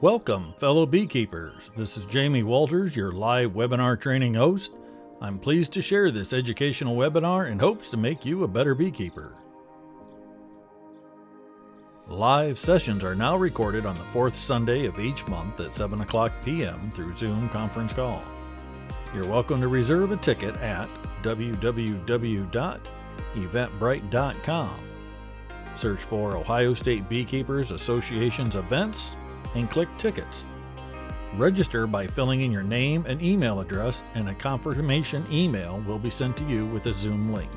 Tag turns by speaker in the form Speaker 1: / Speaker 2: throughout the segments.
Speaker 1: Welcome, fellow beekeepers. This is Jamie Walters, your live webinar training host. I'm pleased to share this educational webinar in hopes to make you a better beekeeper. Live sessions are now recorded on the fourth Sunday of each month at 7 o'clock p.m. through Zoom conference call. You're welcome to reserve a ticket at www.eventbrite.com. Search for Ohio State Beekeepers Association's events and click Tickets. Register by filling in your name and email address, and a confirmation email will be sent to you with a Zoom link.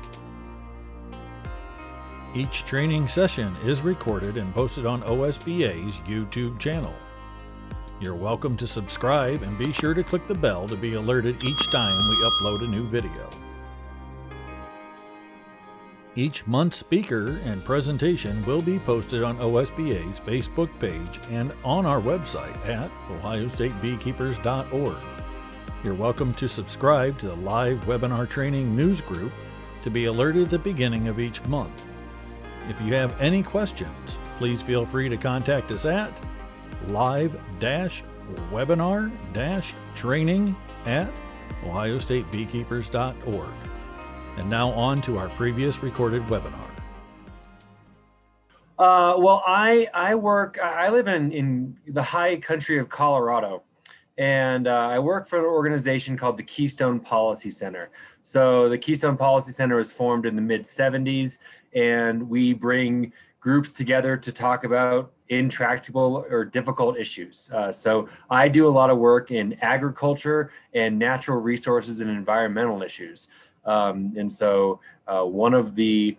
Speaker 1: Each training session is recorded and posted on OSBA's YouTube channel. You're welcome to subscribe and be sure to click the bell to be alerted each time we upload a new video. Each month's speaker and presentation will be posted on OSBA's Facebook page and on our website at ohiostatebeekeepers.org. You're welcome to subscribe to the live webinar training news group to be alerted at the beginning of each month. If you have any questions, please feel free to contact us at live-webinar-training@ohiostatebeekeepers.org. And now on to our previous recorded webinar.
Speaker 2: I live in the high country of Colorado, and I work for an organization called the Keystone Policy Center. So the Keystone Policy Center was formed in the mid-'70s, and we bring groups together to talk about intractable or difficult issues. So I do a lot of work in agriculture and natural resources and environmental issues. One of the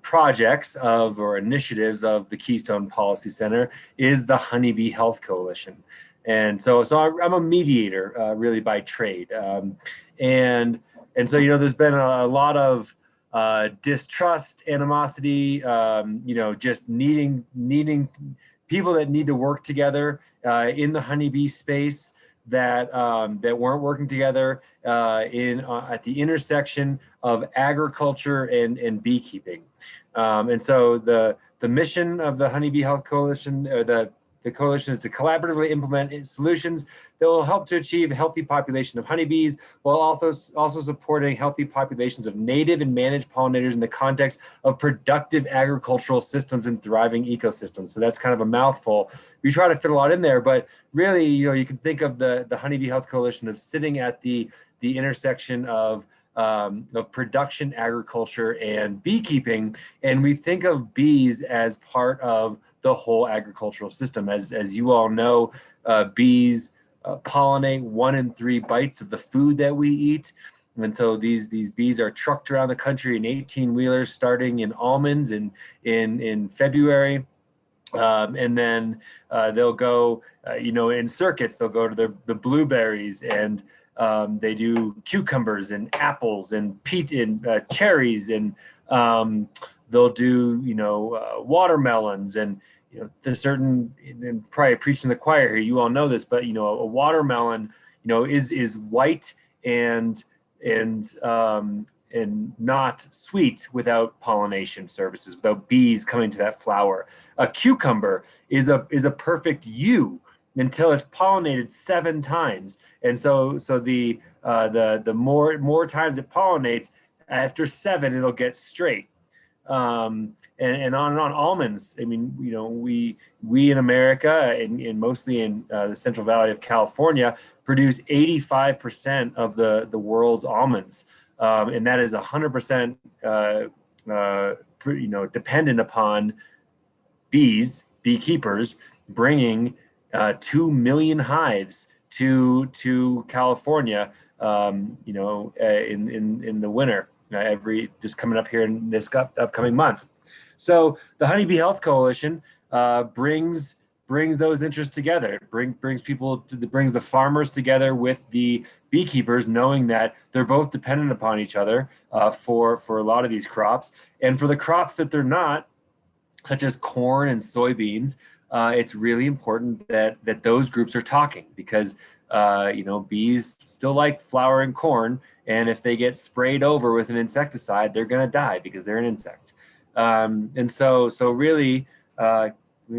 Speaker 2: projects or initiatives of the Keystone Policy Center is the Honeybee Health Coalition. And so I'm a mediator really by trade. There's been a lot of distrust, animosity, just needing people that need to work together in the honeybee space that weren't working together at the intersection of agriculture and beekeeping. So the mission of the Honeybee Health Coalition, the coalition, is to collaboratively implement solutions that will help to achieve a healthy population of honeybees, while also supporting healthy populations of native and managed pollinators in the context of productive agricultural systems and thriving ecosystems. So that's kind of a mouthful. We try to fit a lot in there, but really, you can think of the Honeybee Health Coalition of sitting at the intersection of production, agriculture, and beekeeping, and we think of bees as part of the whole agricultural system. As you all know, bees pollinate 1 in 3 bites of the food that we eat. And so these bees are trucked around the country in 18-wheelers, starting in almonds in February. And then they'll go, in circuits, they'll go to the blueberries, and they do cucumbers and apples and cherries, and they'll do, watermelons, and and probably preaching to the choir here, you all know this, but a watermelon, is white and not sweet without pollination services, without bees coming to that flower. A cucumber is a perfect U until it's pollinated 7 times, and so the more times it pollinates, after 7 it'll get straight. And on and on. Almonds, I mean, we in America and mostly in the Central Valley of California produce 85% of the world's almonds, and that is 100% dependent upon beekeepers bringing 2 million hives to California, in the winter. Just coming up here in this upcoming month. So the Honeybee Health Coalition brings those interests together. It brings the farmers together with the beekeepers, knowing that they're both dependent upon each other for a lot of these crops. And for the crops that they're not, such as corn and soybeans, it's really important that those groups are talking, because bees still like flowering corn, and if they get sprayed over with an insecticide, they're going to die because they're an insect. And so really,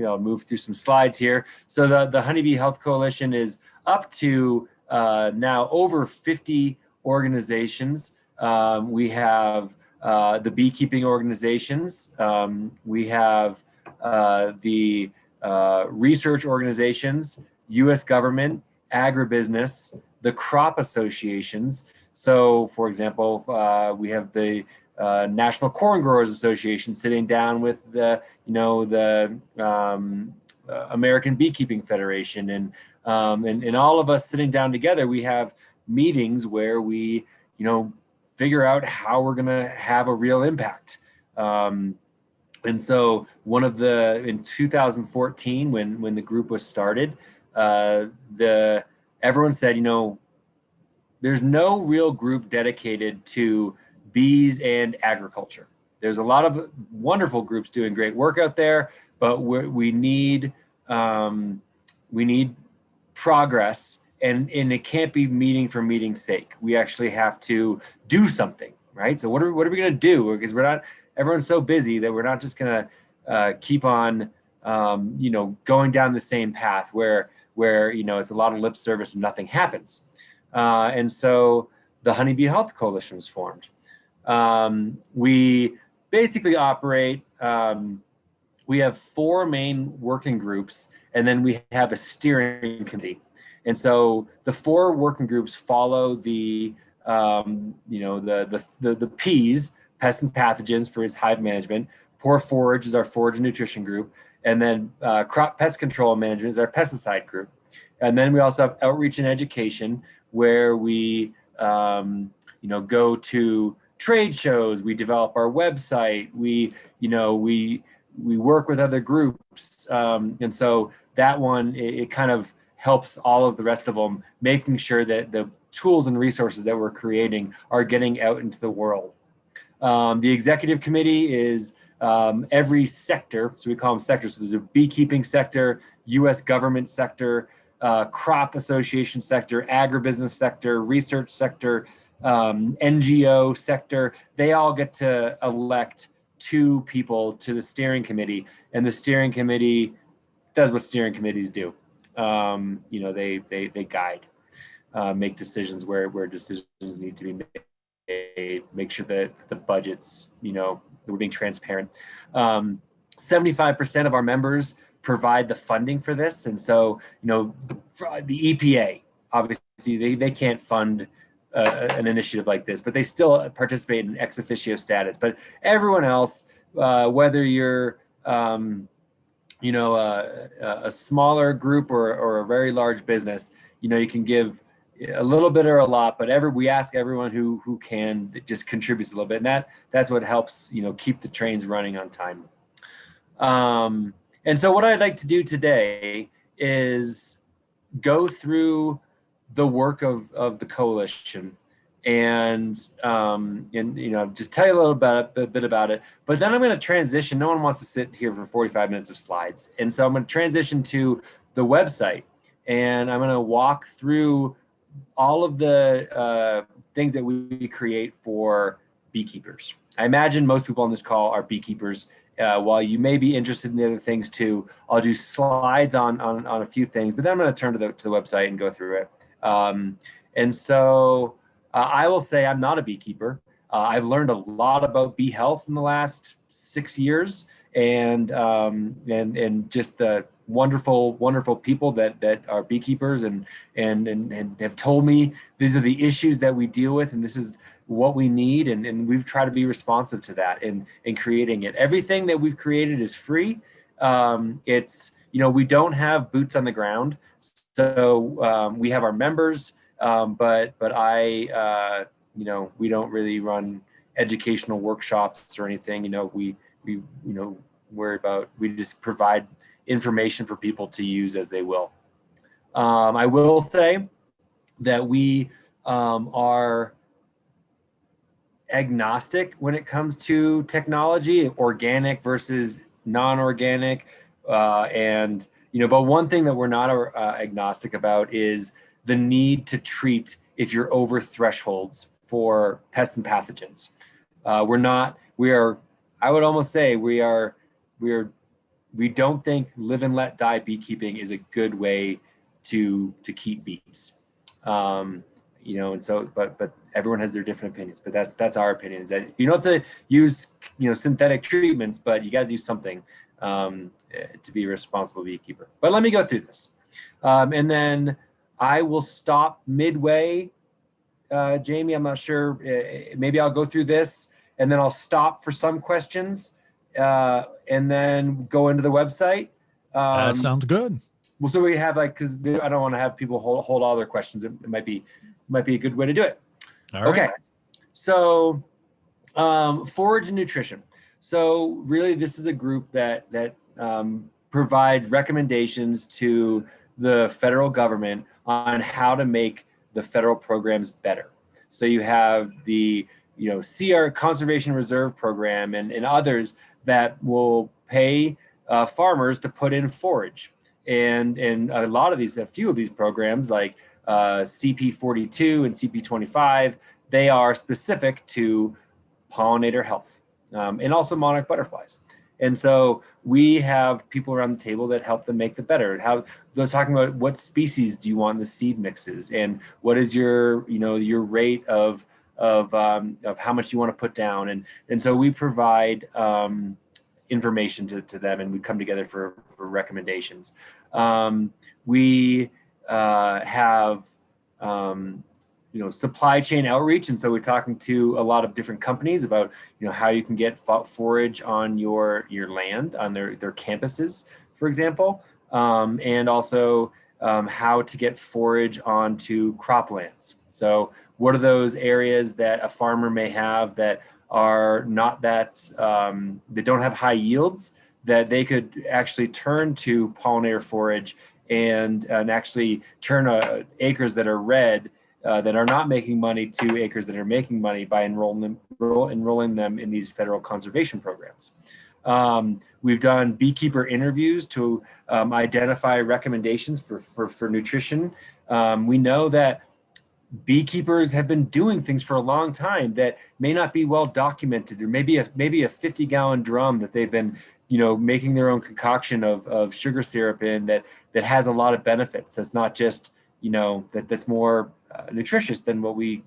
Speaker 2: I'll move through some slides here. So the Honeybee Health Coalition is up to now over 50 organizations. We have the beekeeping organizations. We have the research organizations, U.S. government, agribusiness, the crop associations. So, for example, we have the National Corn Growers Association sitting down with the American Beekeeping Federation, and all of us sitting down together. We have meetings where we, figure out how we're going to have a real impact. And so in 2014, when the group was started, everyone said, there's no real group dedicated to bees and agriculture. There's a lot of wonderful groups doing great work out there, but we need progress, and it can't be meeting for meeting's sake. We actually have to do something, right? So what are we going to do? Because everyone's so busy that we're not just going to keep on going down the same path where it's a lot of lip service and nothing happens. And so the Honeybee Health Coalition was formed. We basically operate, we have 4 main working groups, and then we have a steering committee. And so the 4 working groups follow the P's, pests and pathogens, for his hive management. Poor Forage is our forage and nutrition group. And then crop pest control management is our pesticide group. And then we also have outreach and education, where we go to trade shows, we develop our website, we work with other groups. And so that one, it kind of helps all of the rest of them, making sure that the tools and resources that we're creating are getting out into the world. The executive committee is every sector, so we call them sectors. So there's a beekeeping sector, U.S. government sector, crop association sector, agribusiness sector, research sector, NGO sector. They all get to elect 2 people to the steering committee, and the steering committee does what steering committees do. They guide, make decisions where decisions need to be made, make sure that the budgets, that we're being transparent. 75% of our members provide the funding for this. And so, the EPA, obviously they can't fund an initiative like this, but they still participate in ex officio status. But everyone else, whether you're a smaller group or a very large business, you can give a little bit or a lot, but we ask everyone who can just contributes a little bit, and that's what helps keep the trains running on time. And so what I'd like to do today is go through the work of the coalition and just tell you a little bit about it. But then I'm going to transition. No one wants to sit here for 45 minutes of slides. And so I'm going to transition to the website, and I'm going to walk through all of the things that we create for beekeepers. I imagine most people on this call are beekeepers. While you may be interested in the other things too, I'll do slides on a few things, but then I'm going to turn to the website and go through it. And so I will say I'm not a beekeeper. I've learned a lot about bee health in the last 6 years, and just the wonderful people that are beekeepers and have told me these are the issues that we deal with, and this is what we need, and we've tried to be responsive to that in creating it. Everything that we've created is free. It's we don't have boots on the ground, so we have our members, but I we don't really run educational workshops or anything. We just provide information for people to use as they will. I will say that we are agnostic when it comes to technology, organic versus non-organic, but one thing that we're not agnostic about is the need to treat if you're over thresholds for pests and pathogens. I would almost say we are we don't think live and let die beekeeping is a good way to keep bees. And so, but everyone has their different opinions. But that's our opinion, is that you don't have to use synthetic treatments, but you got to do something to be a responsible beekeeper. But let me go through this, and then I will stop midway. Jamie, I'm not sure. Maybe I'll go through this, and then I'll stop for some questions, and then go into the website.
Speaker 1: That sounds good.
Speaker 2: Well, so we have because I don't want to have people hold all their questions. It might be a good way to do it.
Speaker 1: All right.
Speaker 2: Okay. So forage and nutrition. So really, this is a group that provides recommendations to the federal government on how to make the federal programs better. So you have the CR Conservation Reserve Program and others that will pay farmers to put in forage. And a few of these programs like CP42 and CP25, they are specific to pollinator health and also monarch butterflies. And so we have people around the table that help them make the better. How they're talking about what species do you want in the seed mixes, and what is your your rate of how much you want to put down, and so we provide information to them, and we come together for recommendations. We have supply chain outreach, and so we're talking to a lot of different companies about how you can get forage on your land, on their campuses, for example, and also how to get forage onto croplands. So what are those areas that a farmer may have that are not that that don't have high yields, that they could actually turn to pollinator forage and actually turn acres that are red, that are not making money, to acres that are making money by enrolling them in these federal conservation programs. We've done beekeeper interviews to identify recommendations for nutrition. We know that beekeepers have been doing things for a long time that may not be well documented. There may be a 50-gallon drum that they've been making their own concoction of sugar syrup in that has a lot of benefits. That's not just that's more nutritious than what we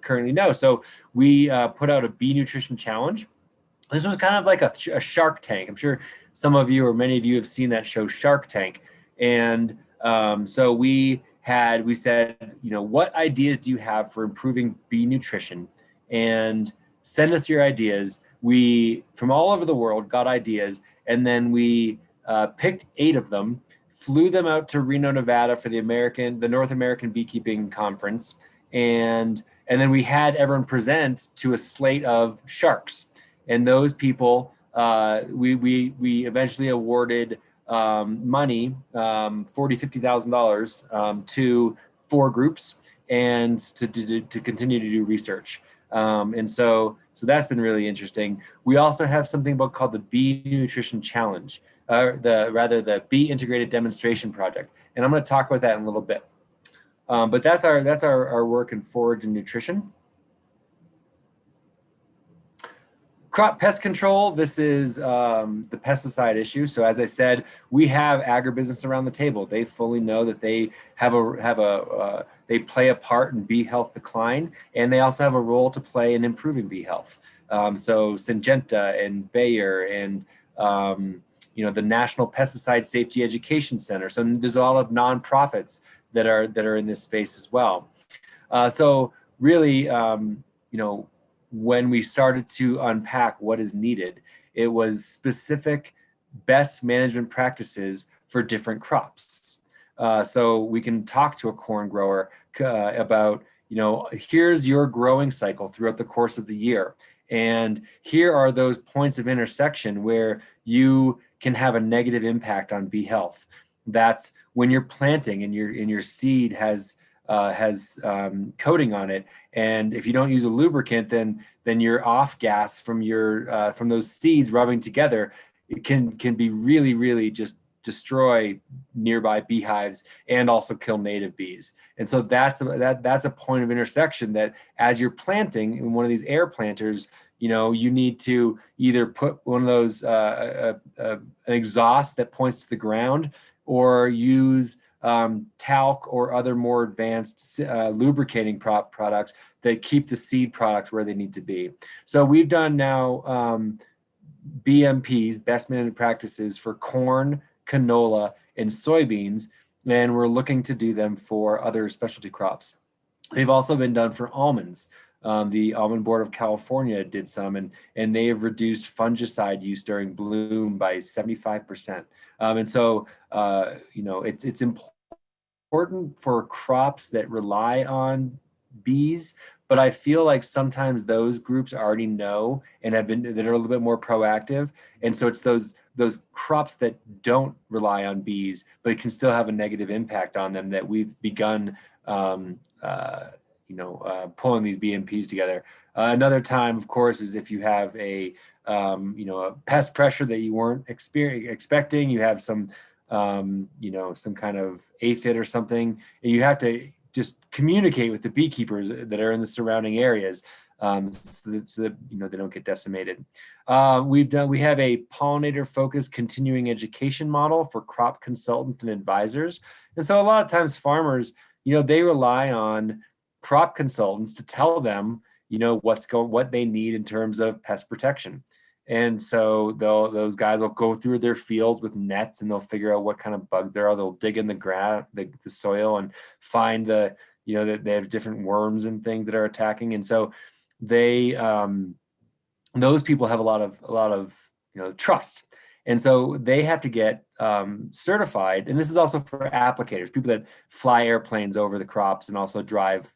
Speaker 2: currently know. So we put out a bee nutrition challenge. This was kind of like a Shark Tank. I'm sure some of you or many of you have seen that show Shark Tank. And so we said, what ideas do you have for improving bee nutrition? And send us your ideas. We, from all over the world, got ideas, and then we picked 8 of them, flew them out to Reno, Nevada for the North American Beekeeping Conference, and then we had everyone present to a slate of sharks. And those people, we eventually awarded money, $50,000 to 4 groups, and to continue to do research. And so that's been really interesting. We also have something called the Bee Nutrition Challenge, the Bee Integrated Demonstration Project, and I'm going to talk about that in a little bit. But that's our work in forage and nutrition. Crop pest control. This is the pesticide issue. So as I said, we have agribusiness around the table. They fully know that they they play a part in bee health decline, and they also have a role to play in improving bee health. So Syngenta and Bayer and the National Pesticide Safety Education Center. So there's a lot of nonprofits that are in this space as well. So really, when we started to unpack what is needed, it was specific best management practices for different crops. So we can talk to a corn grower about, here's your growing cycle throughout the course of the year. And here are those points of intersection where you can have a negative impact on bee health. That's when you're planting and your seed has coating on it, and if you don't use a lubricant, then your off gas from those seeds rubbing together, it can be really just destroy nearby beehives and also kill native bees. And so that's a point of intersection that as you're planting in one of these air planters, you need to either put one of those an exhaust that points to the ground, or use talc or other more advanced lubricating products that keep the seed products where they need to be. So we've done now BMPs, best management practices, for corn, canola, and soybeans, and we're looking to do them for other specialty crops. They've also been done for almonds. The Almond Board of California did some, and they have reduced fungicide use during bloom by 75%. And so, it's important for crops that rely on bees, but I feel like sometimes those groups already know and that are a little bit more proactive. And so it's those crops that don't rely on bees, but it can still have a negative impact on them, that we've begun pulling these BMPs together. Another time, of course, is if you have a pest pressure that you weren't expecting. You have some some kind of aphid or something, and you have to just communicate with the beekeepers that are in the surrounding areas, so that they don't get decimated. We have a pollinator focused continuing education model for crop consultants and advisors, and so a lot of times farmers, they rely on crop consultants to tell them, what they need in terms of pest protection. And so those guys will go through their fields with nets, and they'll figure out what kind of bugs there are. They'll dig in the ground, the soil, and find that they have different worms and things that are attacking. And so they, those people have a lot of trust. And so they have to get certified. And this is also for applicators, people that fly airplanes over the crops and also drive,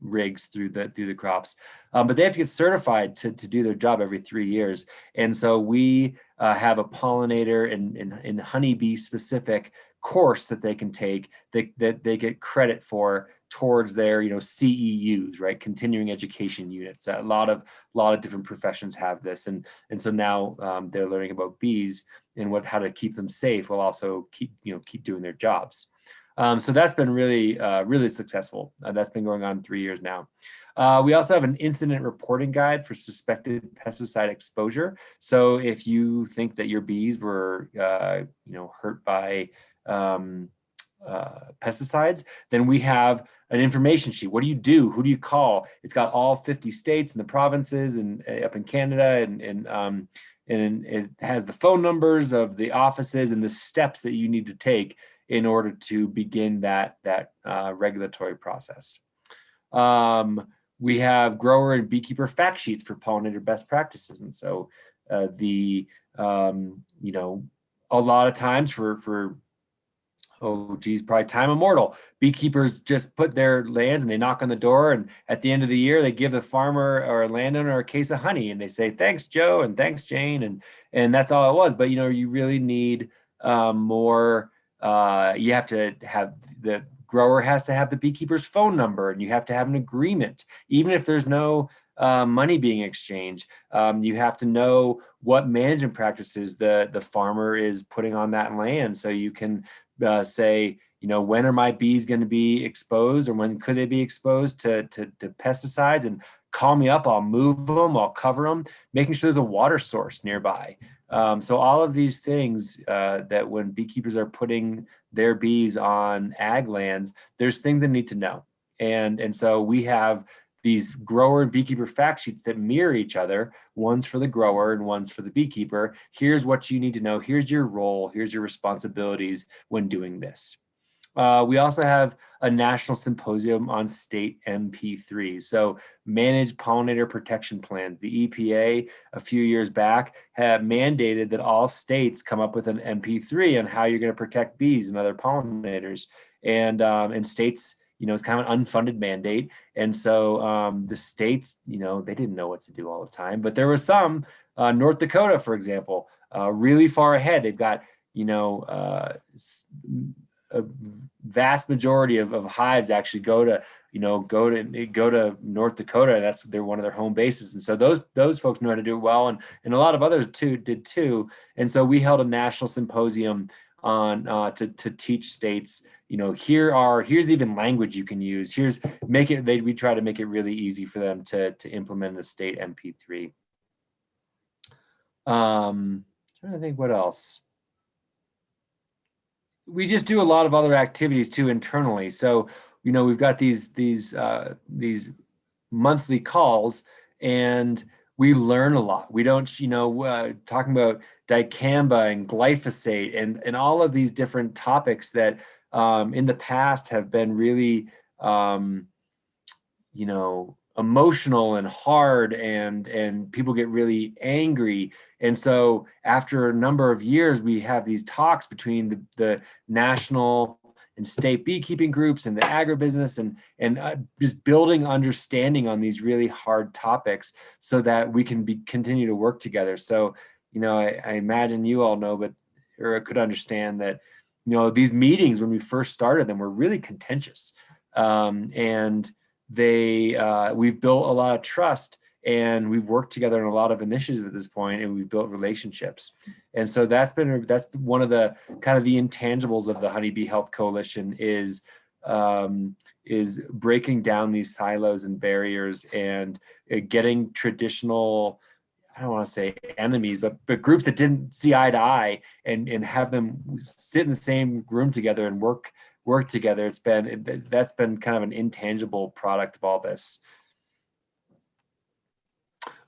Speaker 2: rigs through the crops. But they have to get certified to do their job every 3 years. And so we have a pollinator and honeybee specific course that they can take that they get credit for towards their CEUs, right? Continuing education units. A lot of different professions have this, and so now they're learning about bees and how to keep them safe while also keep doing their jobs. So that's been really successful. That's been going on 3 years now. We also have an incident reporting guide for suspected pesticide exposure. So if you think that your bees were hurt by pesticides, then we have an information sheet. What do you do? Who do you call? It's got all 50 states and the provinces and up in Canada, and it has the phone numbers of the offices and the steps that you need to take in order to begin that regulatory process. We have grower and beekeeper fact sheets for pollinator best practices, and so a lot of times for probably time immemorial, beekeepers just put their lands and they knock on the door, and at the end of the year they give the farmer or landowner a case of honey, and they say thanks Joe and thanks Jane, and that's all it was. But you really need more. You have to have the grower has to have the beekeeper's phone number, and you have to have an agreement, even if there's no money being exchanged. You have to know what management practices the farmer is putting on that land, so you can say, when are my bees going to be exposed, or when could they be exposed to pesticides, and call me up, I'll move them, I'll cover them, making sure there's a water source nearby. So all of these things that when beekeepers are putting their bees on ag lands, there's things they need to know. And so we have these grower and beekeeper fact sheets that mirror each other. One's for the grower and one's for the beekeeper. Here's what you need to know. Here's your role. Here's your responsibilities when doing this. We also have a national symposium on state MP3s. So managed pollinator protection plans. The EPA a few years back had mandated that all states come up with an MP3 on how you're going to protect bees and other pollinators. And states, it's kind of an unfunded mandate. And so the states, they didn't know what to do all the time. But there was some, North Dakota, for example, really far ahead. They've got, a vast majority of hives actually go to North Dakota. They're one of their home bases. And so those folks know how to do it well. And a lot of others did too. And so we held a national symposium on to teach states, here's even language you can use. We try to make it really easy for them to implement the state MP3. Trying to think what else. We just do a lot of other activities too internally. So, we've got these monthly calls, and we learn a lot. We don't, talking about dicamba and glyphosate and all of these different topics that in the past have been really, emotional and hard, and people get really angry. And so after a number of years, we have these talks between the national and state beekeeping groups and the agribusiness, and just building understanding on these really hard topics so that we can continue to work together. So, I imagine you all know, or could understand that, these meetings, when we first started them, were really contentious. And we've built a lot of trust, and we've worked together on a lot of initiatives at this point, and we've built relationships. And so that's one of the kind of the intangibles of the Honeybee Health Coalition is breaking down these silos and barriers, and getting traditional, I don't want to say enemies, but groups that didn't see eye to eye, and have them sit in the same room together and work together. That's been kind of an intangible product of all this.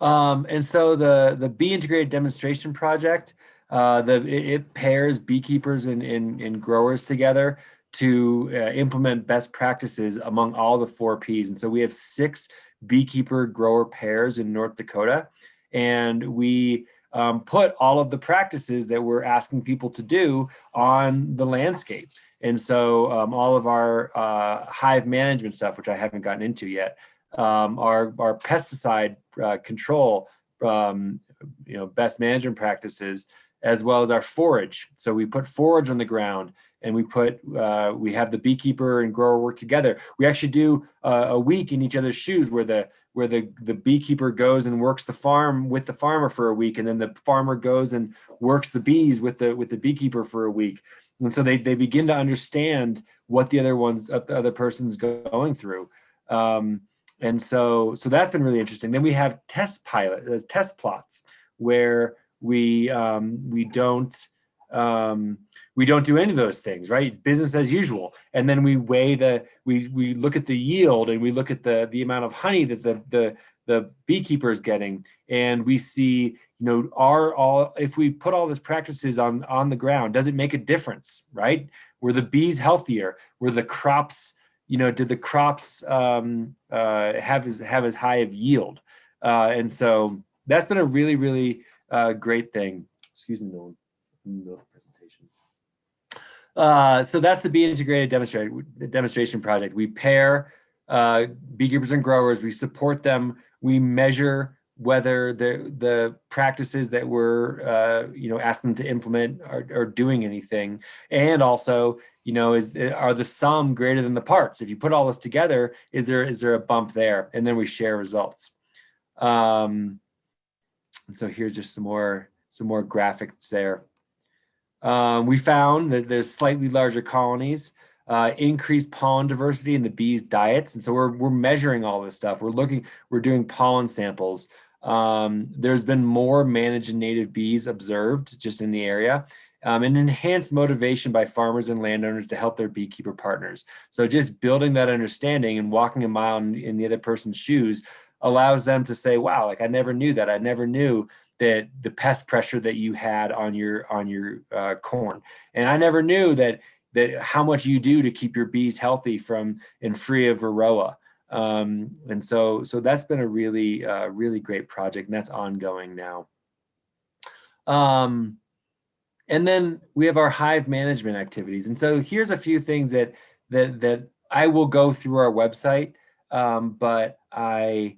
Speaker 2: And so the Bee Integrated Demonstration Project, it pairs beekeepers and growers together to implement best practices among all the 4 Ps. And so we have 6 beekeeper grower pairs in North Dakota, and we put all of the practices that we're asking people to do on the landscape. And so all of our hive management stuff, which I haven't gotten into yet, our pesticide control, best management practices, as well as our forage. So we put forage on the ground, and we have the beekeeper and grower work together. We actually do a week in each other's shoes, where the beekeeper goes and works the farm with the farmer for a week, and then the farmer goes and works the bees with the beekeeper for a week. And so they begin to understand what the other person's going through. And so that's been really interesting. Then we have test plots, where we don't do any of those things, right? Business as usual. And then we weigh we look at the yield, and we look at the amount of honey that the beekeeper is getting, and we see, if we put all these practices on the ground, does it make a difference, right? Were the bees healthier? Were the crops, did the crops have as high of yield? And so that's been a really, really great thing. Excuse me, no presentation. So that's the Bee Integrated Demonstration Project. We pair beekeepers and growers. We support them. We measure whether the practices that we're asking them to implement are doing anything, and also, are the sum greater than the parts? If you put all this together, is there a bump there? And then we share results. And so here's just some more graphics there. We found that there's slightly larger colonies, increased pollen diversity in the bees' diets, and so we're measuring all this stuff. We're doing pollen samples. There's been more managed and native bees observed just in the area, and enhanced motivation by farmers and landowners to help their beekeeper partners. So just building that understanding and walking a mile in the other person's shoes allows them to say, wow, like I never knew that. I never knew that the pest pressure that you had on your corn. And I never knew that how much you do to keep your bees healthy and free of Varroa. And so that's been a really, really great project, and that's ongoing now. And then we have our hive management activities. And so here's a few things that I will go through our website, but I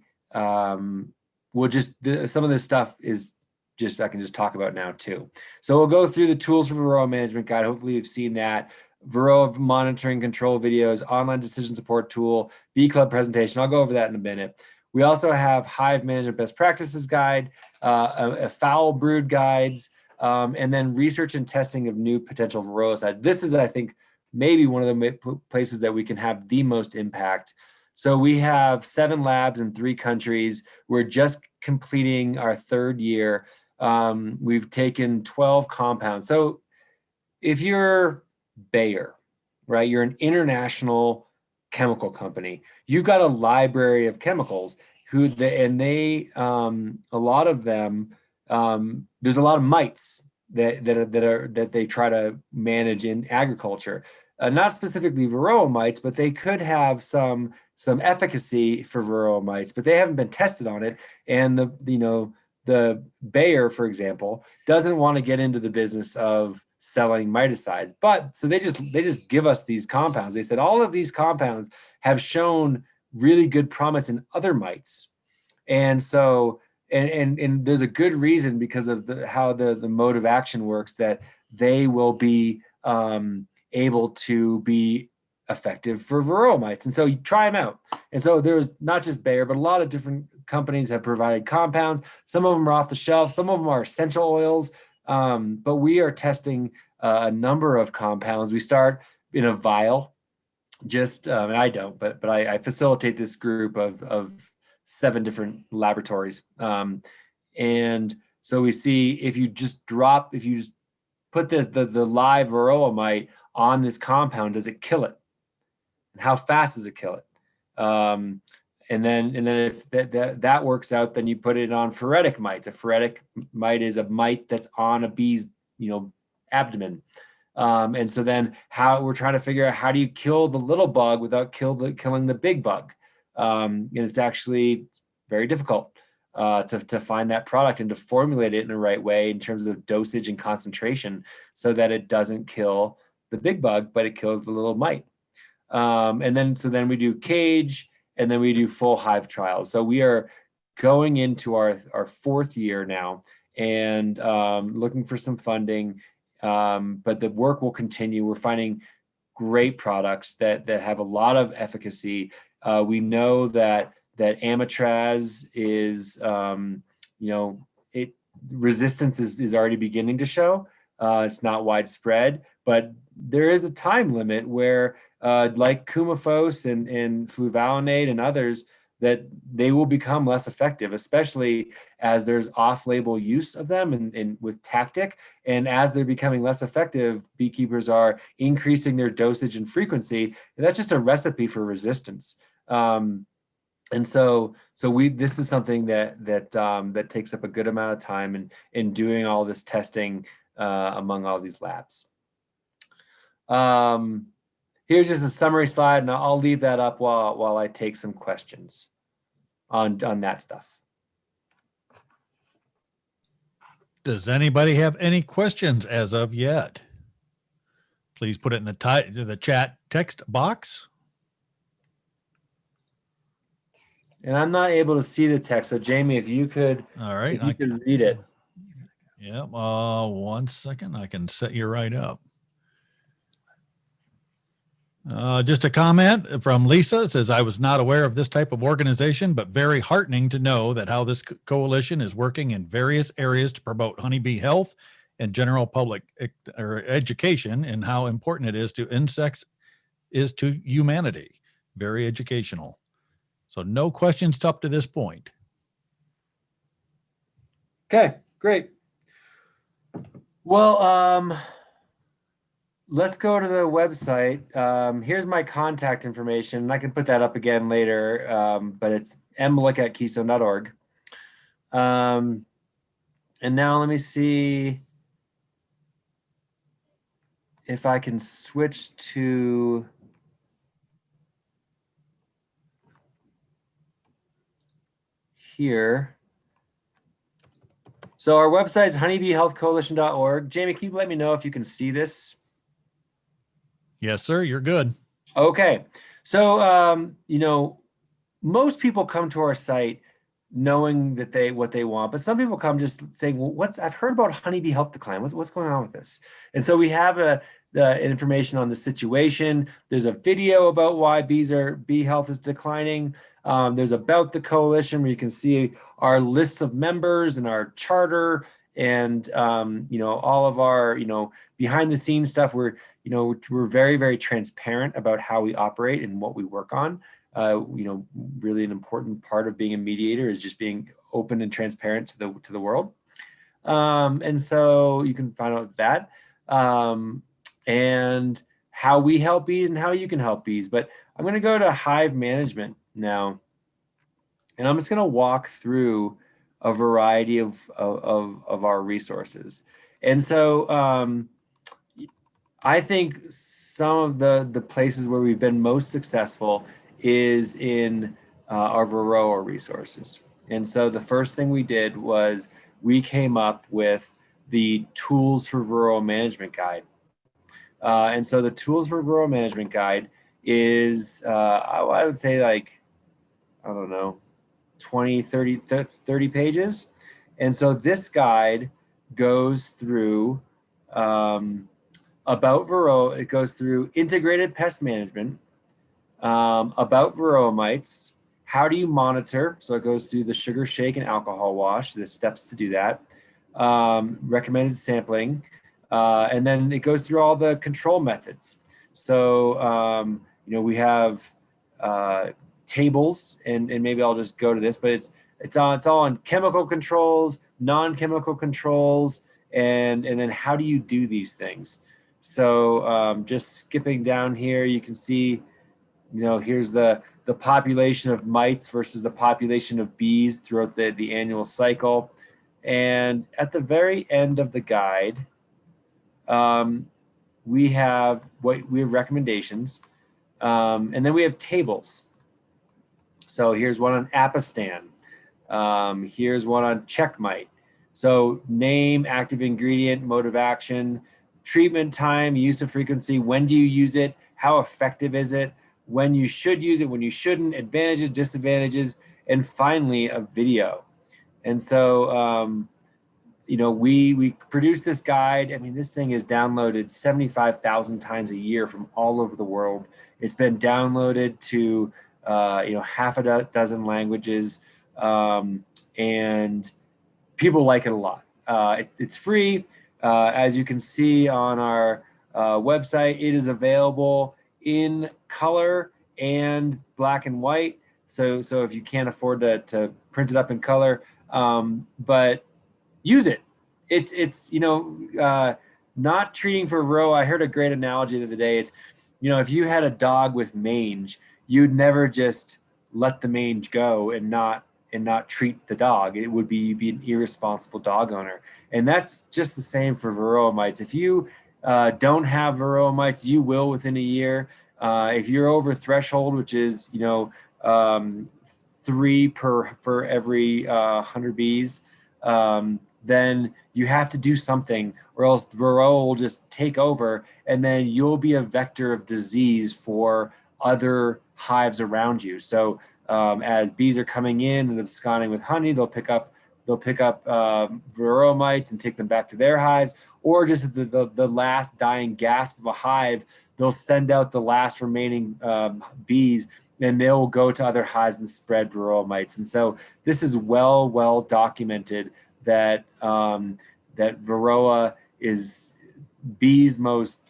Speaker 2: will some of this stuff is I can just talk about now too. So we'll go through the tools for Varroa management guide. Hopefully you've seen that. Varroa monitoring control videos, online decision support tool, bee club presentation. I'll go over that in a minute. We also have hive management best practices guide, a fowl brood guides, and then research and testing of new potential Varroa. This is, I think, maybe one of the places that we can have the most impact. So we have 7 labs in 3 countries. We're just completing our 3rd year. we've taken 12 compounds. So if you're Bayer, right, you're an international chemical company, you've got a library of chemicals a lot of them, there's a lot of mites that they try to manage in agriculture. Not specifically Varroa mites, but they could have some efficacy for Varroa mites, but they haven't been tested on it. And the Bayer, for example, doesn't want to get into the business of selling miticides, but so they just give us these compounds. They said all of these compounds have shown really good promise in other mites, and so and there's a good reason because of how the mode of action works, that they will be able to be effective for Varroa mites. And so you try them out. And so there's not just Bayer, but a lot of different companies have provided compounds. Some of them are off the shelf. Some of them are essential oils. But we are testing a number of compounds. We start in a vial, and I don't, but I facilitate this group of 7 different laboratories. And so we see if you just put the live Varroa mite on this compound, does it kill it? And how fast does it kill it? And then if that works out, then you put it on phoretic mites. A phoretic mite is a mite that's on a bee's abdomen. And so then how we're trying to figure out, how do you kill the little bug without killing the big bug? And it's actually very difficult to find that product and to formulate it in the right way in terms of dosage and concentration, so that it doesn't kill the big bug, but it kills the little mite. And then we do cage, and then we do full hive trials. So we are going into our 4th year now, and looking for some funding. But the work will continue. We're finding great products that have a lot of efficacy. We know that Amitraz is, resistance is already beginning to show. It's not widespread, but there is a time limit where, like Coumaphos and fluvalinate and others, that they will become less effective, especially as there's off-label use of them and with tactic. And as they're becoming less effective, beekeepers are increasing their dosage and frequency. And that's just a recipe for resistance. And so this is something that takes up a good amount of time in doing all this testing among all these labs. Here's just a summary slide, and I'll leave that up while I take some questions on that stuff.
Speaker 1: Does anybody have any questions as of yet? Please put it in the chat text box.
Speaker 2: And I'm not able to see the text, so Jamie, if you could,
Speaker 1: all right,
Speaker 2: if you could read it.
Speaker 1: Yeah, 1 second, I can set you right up. Just a comment from Lisa. It says, I was not aware of this type of organization, but very heartening to know that how this coalition is working in various areas to promote honeybee health and general public education, and how important it is to insects is to humanity. Very educational. So no questions up to this point.
Speaker 2: Okay, great. Well, let's go to the website. Here's my contact information. I can put that up again later, but it's mulica@keystone.org. And now let me see if I can switch to here. So our website is honeybeehealthcoalition.org. Jamie, can you let me know if you can see this?
Speaker 1: Yes, sir. You're good.
Speaker 2: Okay. So, most people come to our site knowing that what they want, but some people come just saying, well, I've heard about honeybee health decline. What's going on with this? And so we have the information on the situation. There's a video about why bee health is declining. There's about the coalition where you can see our lists of members and our charter and, all of our, behind the scenes stuff. We're very, very transparent about how we operate and what we work on. Really an important part of being a mediator is just being open and transparent to the world. And so you can find out that and how we help bees and how you can help bees. But I'm going to go to Hive Management now, and I'm just going to walk through a variety of our resources. And so I think some of the places where we've been most successful is in our Varroa resources. And so the first thing we did was we came up with the Tools for Varroa Management Guide. And so the Tools for Varroa Management Guide is, I would say like, I don't know, 20, 30 pages. And so this guide goes through about Varroa, it goes through integrated pest management, about Varroa mites, how do you monitor? So it goes through the sugar shake and alcohol wash, the steps to do that, recommended sampling, and then it goes through all the control methods. So, we have tables, and maybe I'll just go to this, but it's all on chemical controls, non-chemical controls, and then how do you do these things? So just skipping down here, you can see, here's the population of mites versus the population of bees throughout the annual cycle. And at the very end of the guide, we have recommendations, and then we have tables. So here's one on Apistan. Here's one on checkmite. So name, active ingredient, mode of action, treatment time, use of frequency, when do you use it, how effective is it, when you should use it, when you shouldn't, advantages, disadvantages, and finally a video. And so, we produce this guide. I mean, this thing is downloaded 75,000 times a year from all over the world. It's been downloaded to, half a dozen languages, and people like it a lot. It's free. As you can see on our website, it is available in color and black and white. So if you can't afford to print it up in color, but use it. It's not treating for Varroa. I heard a great analogy the other day. It's, if you had a dog with mange, you'd never just let the mange go and not treat the dog. It would be an irresponsible dog owner. And that's just the same for Varroa mites. If you don't have Varroa mites, you will within a year. If you're over threshold, which is 3 for every 100 bees, then you have to do something, or else Varroa will just take over, and then you'll be a vector of disease for other hives around you. So as bees are coming in and absconding with honey, they'll pick up Varroa mites and take them back to their hives, or just at the last dying gasp of a hive, they'll send out the last remaining bees, and they'll go to other hives and spread Varroa mites. And so this is well documented that that Varroa is bees' most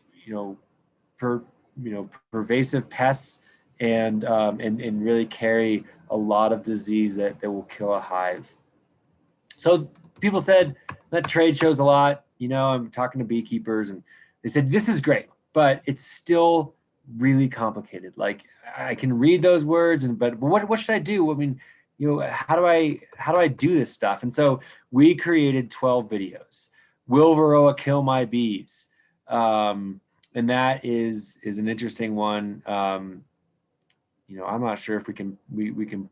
Speaker 2: pervasive pests, and really carry a lot of disease that will kill a hive. So people said that trade shows a lot. I'm talking to beekeepers, and they said this is great, but it's still really complicated. Like, I can read those words, but what should I do? I mean, how do I do this stuff? And so we created 12 videos. Will Varroa kill my bees? And that is an interesting one. I'm not sure if we can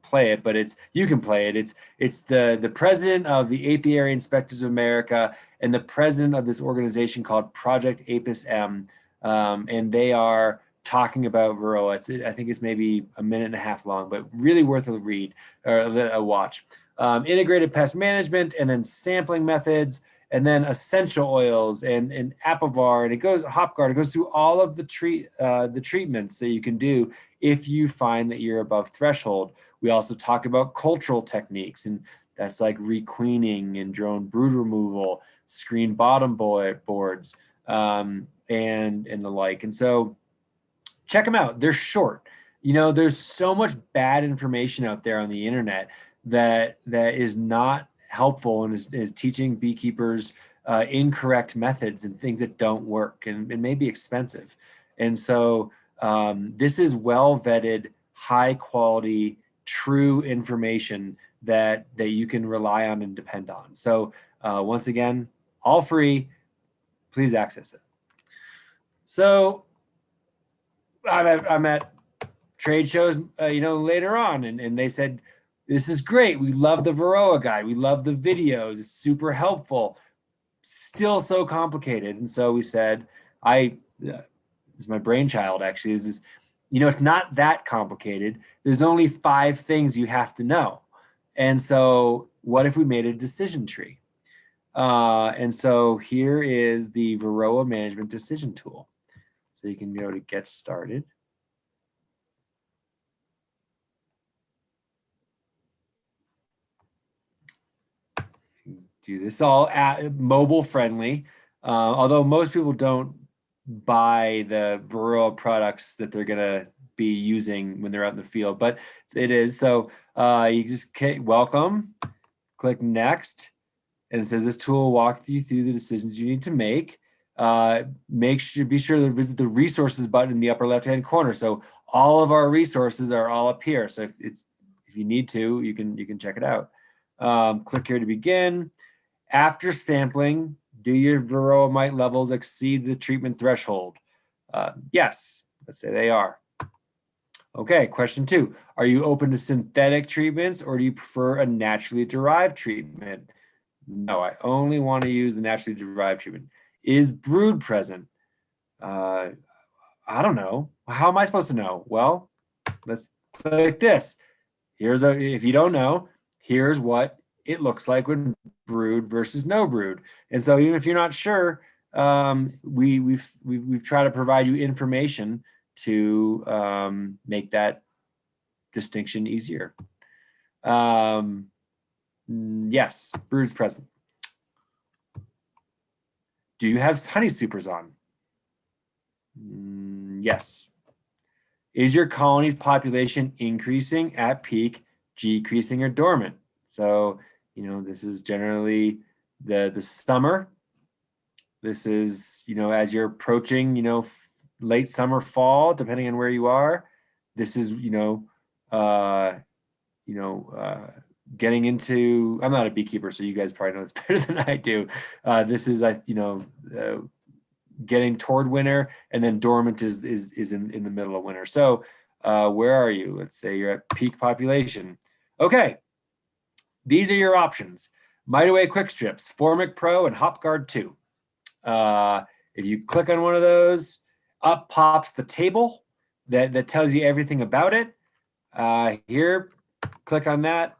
Speaker 2: play it, but you can play it. It's the president of the Apiary Inspectors of America and the president of this organization called Project Apis M, and they are talking about Varroa. I think it's maybe a minute and a half long, but really worth a read or a watch. Integrated pest management, and then sampling methods, and then essential oils and Apivar, and it goes HopGuard. It goes through all of the treatments that you can do if you find that you're above threshold. We also talk about cultural techniques, and that's like requeening and drone brood removal, screen bottom boards, and the like. And so check them out. They're short. There's so much bad information out there on the internet that is not helpful and is teaching beekeepers incorrect methods and things that don't work and may be expensive. And so this is well vetted, high quality, true information that you can rely on and depend on. So once again, all free, please access it. So I'm at trade shows, later on, and they said, this is great. We love the Varroa guide. We love the videos. It's super helpful. Still so complicated. And so we said, it's my brainchild actually, is it's not that complicated. There's only 5 things you have to know. And so what if we made a decision tree? And so here is the Varroa management decision tool. So you can go to get started. Do this all mobile friendly, although most people don't buy the Varroa products that they're gonna be using when they're out in the field, but it is. So you just welcome, click next, and it says this tool will walk you through the decisions you need to make. Be sure to visit the resources button in the upper left-hand corner. So all of our resources are all up here. So if you need to, you can check it out. Click here to begin. After sampling, do your Varroa mite levels exceed the treatment threshold? Yes, let's say they are. Okay, question 2. Are you open to synthetic treatments or do you prefer a naturally derived treatment? No, I only want to use the naturally derived treatment. Is brood present? I don't know. How am I supposed to know? Well, let's click this. If you don't know, here's what it looks like when brood versus no brood. And so even if you're not sure, we've tried to provide you information to make that distinction easier. Yes, brood's present. Do you have honey supers on? Yes. Is your colony's population increasing at peak, decreasing, or dormant? So, this is generally the summer. This is, as you're approaching, late summer, fall, depending on where you are. This is, getting into, I'm not a beekeeper, so you guys probably know this better than I do. This is, getting toward winter, and then dormant is in the middle of winter. So where are you? Let's say you're at peak population. Okay, these are your options. Mite Away Quick Strips, Formic Pro, and HopGuard 2. If you click on one of those, up pops the table that tells you everything about it. Here, click on that.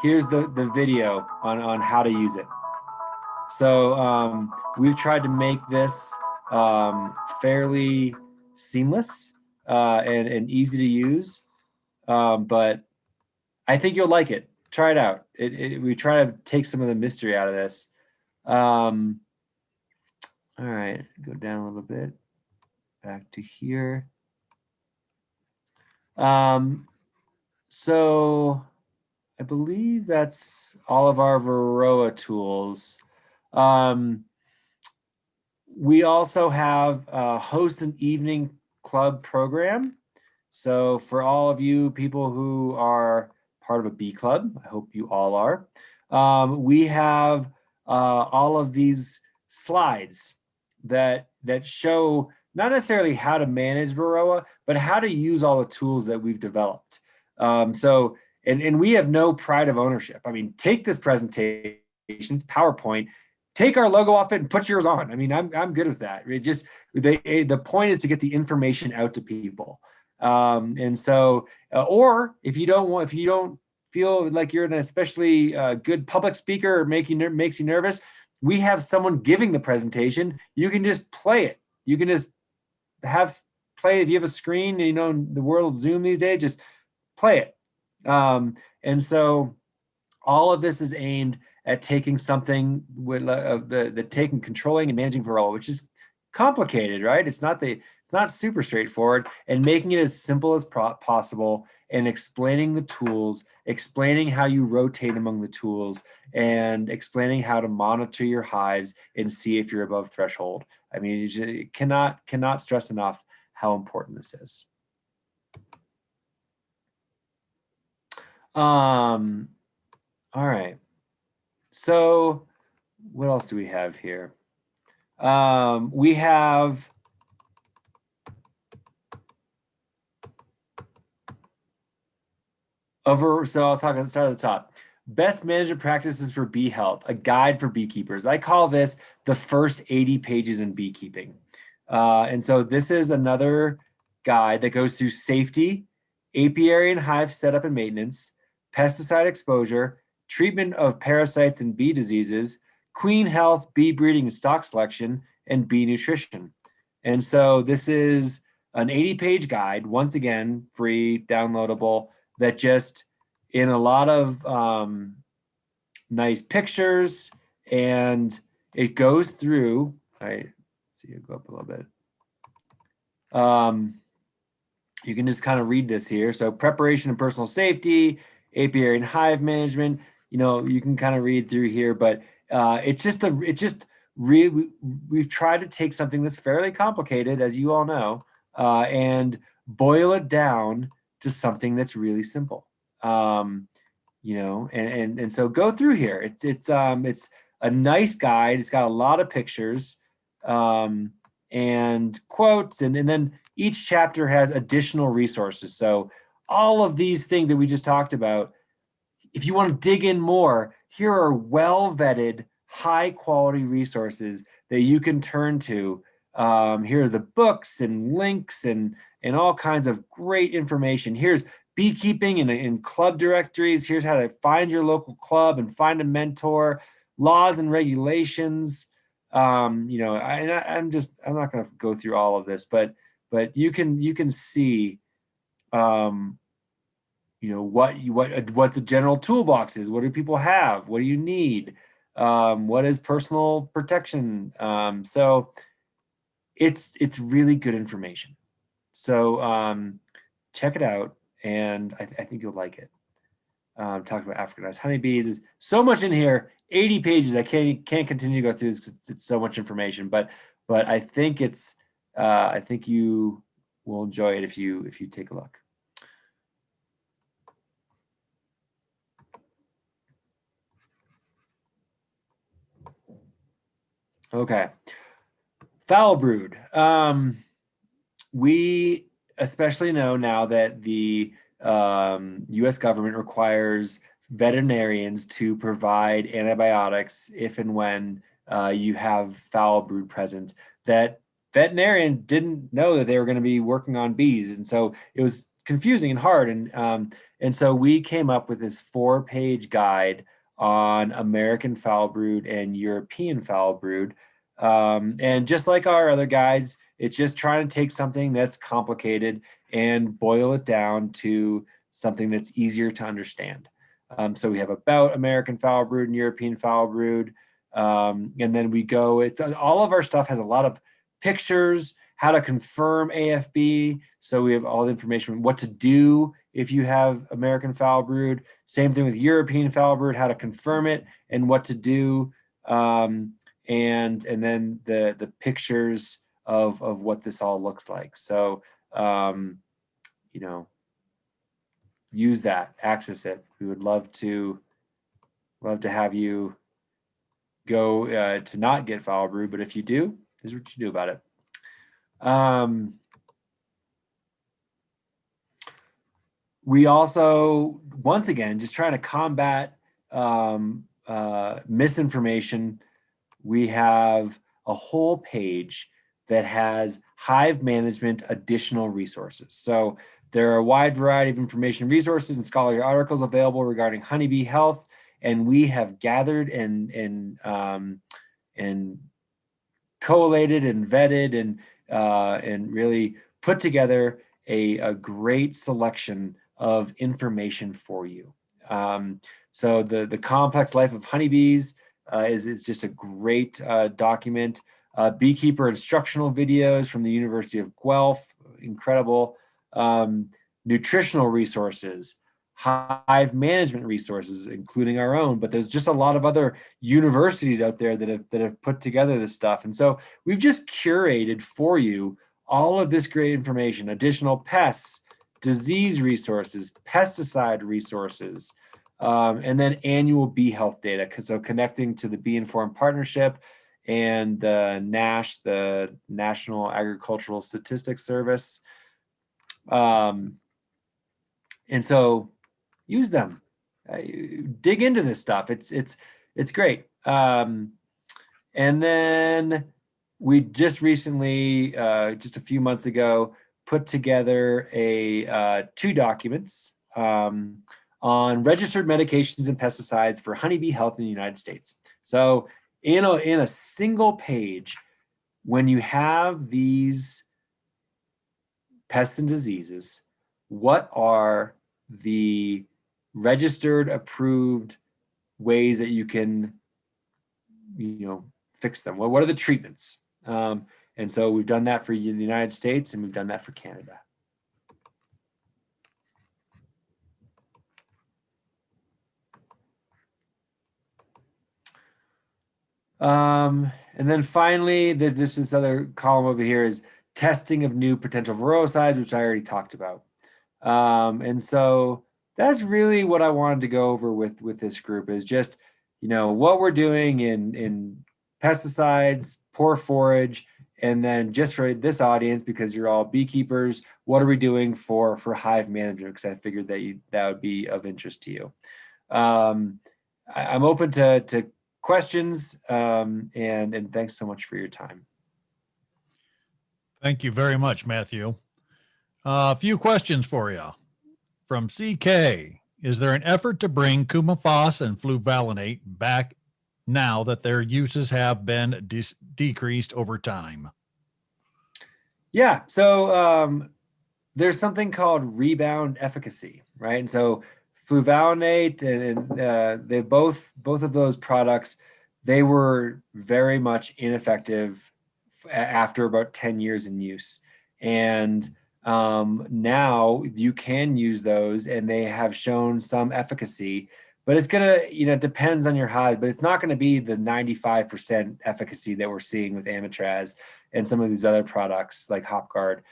Speaker 2: Here's the video on how to use it. So we've tried to make this fairly seamless and easy to use, but I think you'll like it. Try it out. We try to take some of the mystery out of this. All right, go down a little bit, back to here. So I believe that's all of our Varroa tools. We also have host an evening club program. So for all of you people who are part of a bee club, I hope you all are, we have all of these slides that show not necessarily how to manage Varroa, but how to use all the tools that we've developed. And we have no pride of ownership. I mean, take this presentation, it's PowerPoint, take our logo off it and put yours on. I mean, I'm good with that. It just the point is to get the information out to people. And so, or if you don't feel like you're an especially good public speaker or makes you nervous, we have someone giving the presentation. You can just play it. You can just play if you have a screen. The world of Zoom these days, just play it. And so all of this is aimed at taking something with controlling and managing Varroa, which is complicated, right? It's not super straightforward, and making it as simple as possible and explaining the tools, explaining how you rotate among the tools, and explaining how to monitor your hives and see if you're above threshold. I mean, you just cannot stress enough how important this is. All right. So what else do we have here? We have so I'll start at the top. Best management practices for bee health, a guide for beekeepers. I call this the first 80 pages in beekeeping. And so this is another guide that goes through safety, apiary and hive setup and maintenance, pesticide exposure, treatment of parasites and bee diseases, queen health, bee breeding and stock selection, and bee nutrition. And so this is an 80-page guide, once again, free, downloadable, that just in a lot of nice pictures, and it goes through, let's see, I'll go up a little bit. You can just kind of read this here. So preparation and personal safety, apiary and hive management, you know, you can kind of read through here, but we've tried to take something that's fairly complicated, as you all know, and boil it down to something that's really simple. You know, and so go through here. It's a nice guide. It's got a lot of pictures and quotes, and then each chapter has additional resources. So all of these things that we just talked about, if you want to dig in more, here are well-vetted, high-quality resources that you can turn to. Here are the books and links and all kinds of great information. Here's beekeeping in club directories. Here's how to find your local club and find a mentor, laws and regulations. You know, I'm not going to go through all of this, but you can see, you know, what the general toolbox is. What do people have? What do you need? What is personal protection? So it's really good information. So check it out, and I think you'll like it. Talked about Africanized honeybees. There's so much in here. 80 pages. I can't continue to go through this because it's so much information. But I think I think you will enjoy it if you take a look. Okay, foul brood. We especially know now that the U.S. government requires veterinarians to provide antibiotics if and when you have foul brood present, that veterinarians didn't know that they were going to be working on bees. And so it was confusing and hard. And so we came up with this 4-page guide on American foul brood and European foul brood. And just like our other guides, it's just trying to take something that's complicated and boil it down to something that's easier to understand. So we have about American foul brood and European foul brood. And then we go, all of our stuff has a lot of pictures, how to confirm AFB. So we have all the information, what to do if you have American foul brood. Same thing with European foul brood, how to confirm it and what to do. And then the pictures of what this all looks like. So, you know, use that, access it. We would love to have you go to not get foul brood, but if you do, here's what you do about it. We also, once again, just trying to combat misinformation. We have a whole page that has hive management additional resources. So there are a wide variety of information resources and scholarly articles available regarding honeybee health, and we have gathered and collated and vetted and really put together a great selection of information for you. So the complex life of honeybees is just a great document. Beekeeper instructional videos from the University of Guelph, incredible. nutritional resources, hive management resources, including our own, but there's just a lot of other universities out there that have put together this stuff. And so we've just curated for you all of this great information, additional pests, disease resources, pesticide resources, and then annual bee health data. So connecting to the Bee Informed Partnership and the NASH, the National Agricultural Statistics Service. And so use them, dig into this stuff. It's great. And then we just recently, just a few months ago, put together two documents on registered medications and pesticides for honeybee health in the United States. So in a single page, when you have these pests and diseases, what are the registered, approved ways that you can, fix them? Well, what are the treatments? And so we've done that for the United States, and we've done that for Canada. And then finally, this other column over here is testing of new potential Varroa, which I already talked about. And so that's really what I wanted to go over with this group, is just, what we're doing in pesticides, poor forage, and then just for this audience, because you're all beekeepers, what are we doing for hive management? Because I figured that would be of interest to you. I'm open to questions, and thanks so much for your time.
Speaker 1: Thank you very much, Matthew. A few questions for you. From CK, is there an effort to bring coumaphos and fluvalinate back now that their uses have been decreased over time?
Speaker 2: Yeah, so there's something called Rebound Efficacy, right? And so fluvalinate and they both of those products, they were very much ineffective after about 10 years in use. And now you can use those, and they have shown some efficacy, but it's gonna, it depends on your hive, but it's not gonna be the 95% efficacy that we're seeing with Amitraz and some of these other products like HopGuard.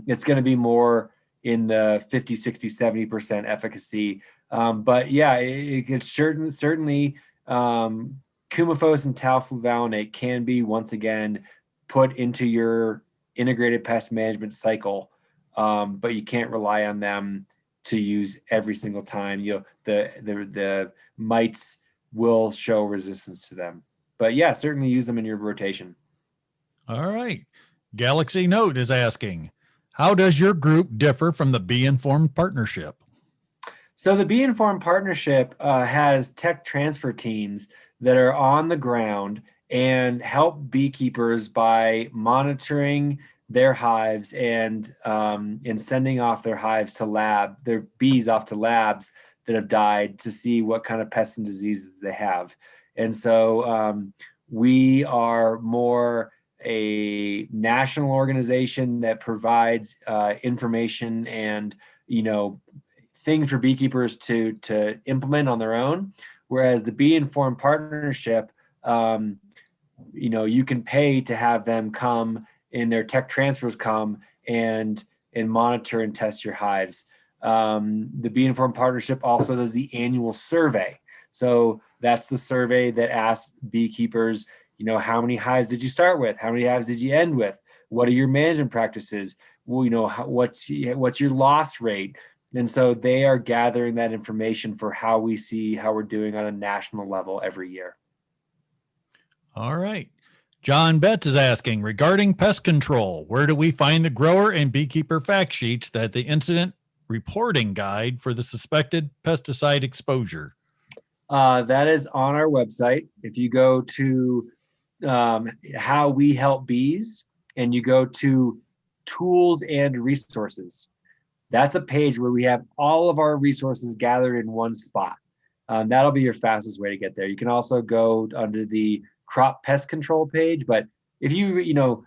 Speaker 2: It's gonna be more in the 50, 60, 70% efficacy. But yeah, it's certainly coumaphos and talfluvalinate can be once again put into your integrated pest management cycle, but you can't rely on them to use every single time. The mites will show resistance to them. But yeah, certainly use them in your rotation.
Speaker 1: All right. Galaxy Note is asking, how does your group differ from the Bee Informed Partnership?
Speaker 2: So the Bee Informed Partnership has tech transfer teams that are on the ground and help beekeepers by monitoring their hives and sending off their bees off to labs that have died to see what kind of pests and diseases they have. And so we are more a national organization that provides information and things for beekeepers to implement on their own, whereas the Bee Informed Partnership, you can pay to have them come in, their tech transfers come and monitor and test your hives. The Bee Informed Partnership also does the annual survey. So that's the survey that asks beekeepers, how many hives did you start with? How many hives did you end with? What are your management practices? Well, what's your loss rate? And so they are gathering that information for how we're doing on a national level every year.
Speaker 1: All right. John Betts is asking, regarding pest control, where do we find the grower and beekeeper fact sheets that the incident reporting guide for the suspected pesticide exposure?
Speaker 2: That is on our website. If you go to How We Help Bees and you go to Tools and Resources, that's a page where we have all of our resources gathered in one spot. That'll be your fastest way to get there. You can also go under the crop pest control page, but if you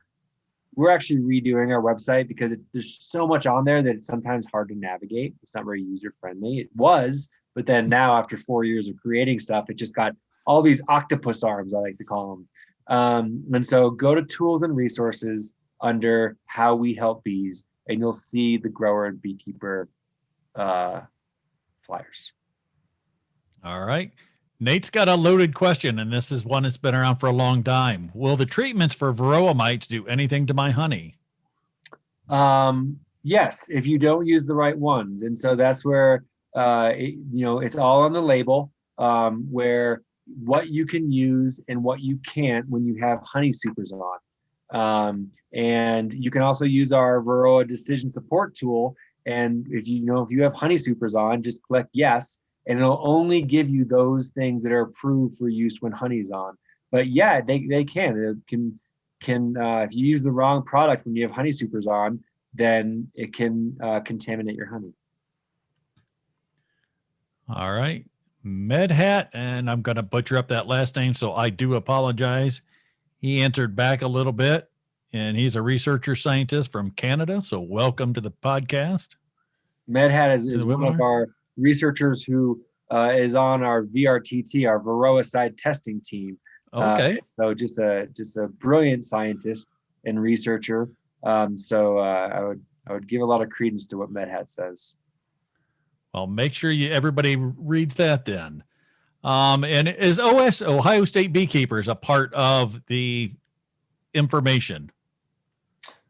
Speaker 2: we're actually redoing our website because there's so much on there that it's sometimes hard to navigate. It's not very user friendly. It was, but then now after 4 years of creating stuff, it just got all these octopus arms, I like to call them. And so go to tools and resources under how we help bees, and you'll see the grower and beekeeper flyers.
Speaker 1: All right. Nate's got a loaded question, and this is one that's been around for a long time. Will the treatments for Varroa mites do anything to my honey?
Speaker 2: Yes, if you don't use the right ones. And so that's where, it's all on the label, where what you can use and what you can't when you have honey supers on. And you can also use our Varroa decision support tool. And if you have honey supers on, just click yes, and it'll only give you those things that are approved for use when honey's on. But yeah, they can if you use the wrong product when you have honey supers on, then it can contaminate your honey.
Speaker 1: All right. Medhat, and I'm going to butcher up that last name, so I do apologize. He answered back a little bit, and he's a researcher scientist from Canada. So welcome to the podcast.
Speaker 2: Medhat is one of our researchers who is on our VRTT, our Varroa side testing team.
Speaker 1: Okay.
Speaker 2: So just a brilliant scientist and researcher. So I would give a lot of credence to what Medhat says.
Speaker 1: Well, make sure everybody reads that then. And is Ohio State Beekeepers a part of the information?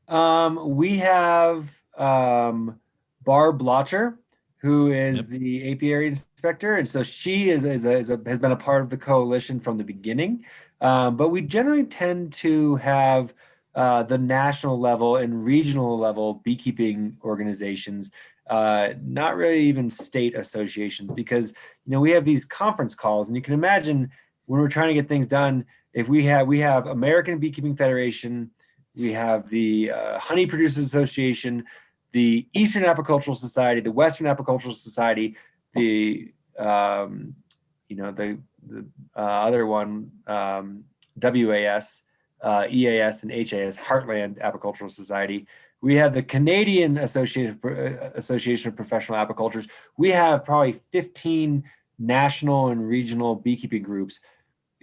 Speaker 2: We have Barb Blocher, who is the apiary inspector, and so she has been a part of the coalition from the beginning. But we generally tend to have the national level and regional level beekeeping organizations, not really even state associations, because we have these conference calls, and you can imagine when we're trying to get things done, if we have American Beekeeping Federation, we have the Honey Producers Association, the Eastern Apicultural Society, the Western Apicultural Society, the other one, WAS, EAS, and HAS, Heartland Apicultural Society. We have the Canadian Association of Professional Apiculturists. We have probably 15 national and regional beekeeping groups.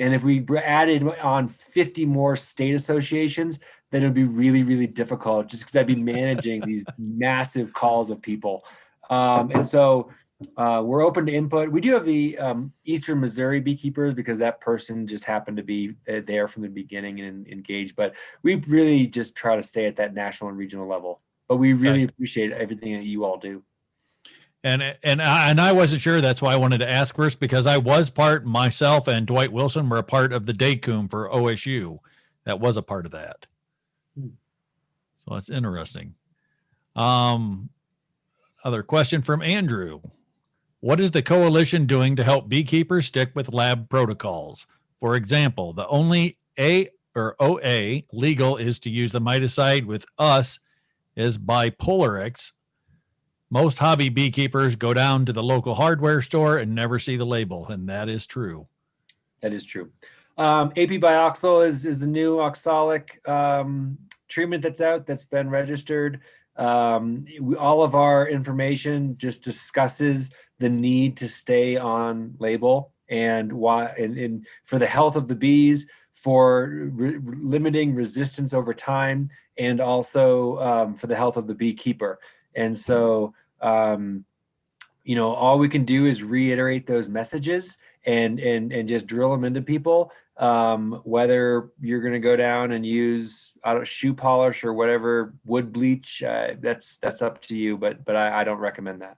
Speaker 2: And if we added on 50 more state associations, then it would be really, really difficult, just because I'd be managing these massive calls of people. And so we're open to input. We do have the Eastern Missouri Beekeepers, because that person just happened to be there from the beginning and engaged. But we really just try to stay at that national and regional level. But we really appreciate everything that you all do.
Speaker 1: And I wasn't sure. That's why I wanted to ask first, because I was part, myself and Dwight Wilson were a part of the DACUM for OSU. That was a part of that. So that's interesting. Other question from Andrew. What is the coalition doing to help beekeepers stick with lab protocols? For example, the only OA legal is to use the miticide. With us is Bipolarix. Most hobby beekeepers go down to the local hardware store and never see the label, and that is true.
Speaker 2: That is true. AP Bioxyl is the new oxalic treatment that's out, that's been registered. All of our information just discusses the need to stay on label, and why, and for the health of the bees, for limiting resistance over time, and also for the health of the beekeeper. And so, all we can do is reiterate those messages and just drill them into people. Whether you're going to go down and use shoe polish or whatever wood bleach, that's up to you. But I don't recommend that.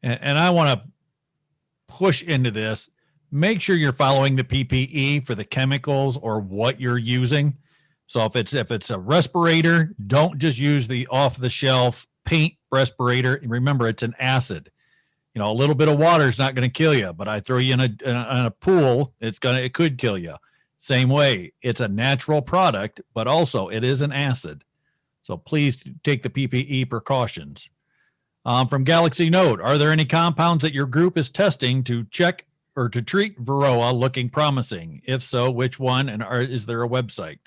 Speaker 1: And I want to push into this. Make sure you're following the PPE for the chemicals or what you're using. So if it's a respirator, don't just use the off the shelf paint respirator. Remember, it's an acid. A little bit of water is not going to kill you, but I throw you in a pool, it could kill you. Same way, it's a natural product, but also it is an acid. So please take the PPE precautions. From Galaxy Note, are there any compounds that your group is testing to check or to treat Varroa looking promising? If so, which one, and is there a website?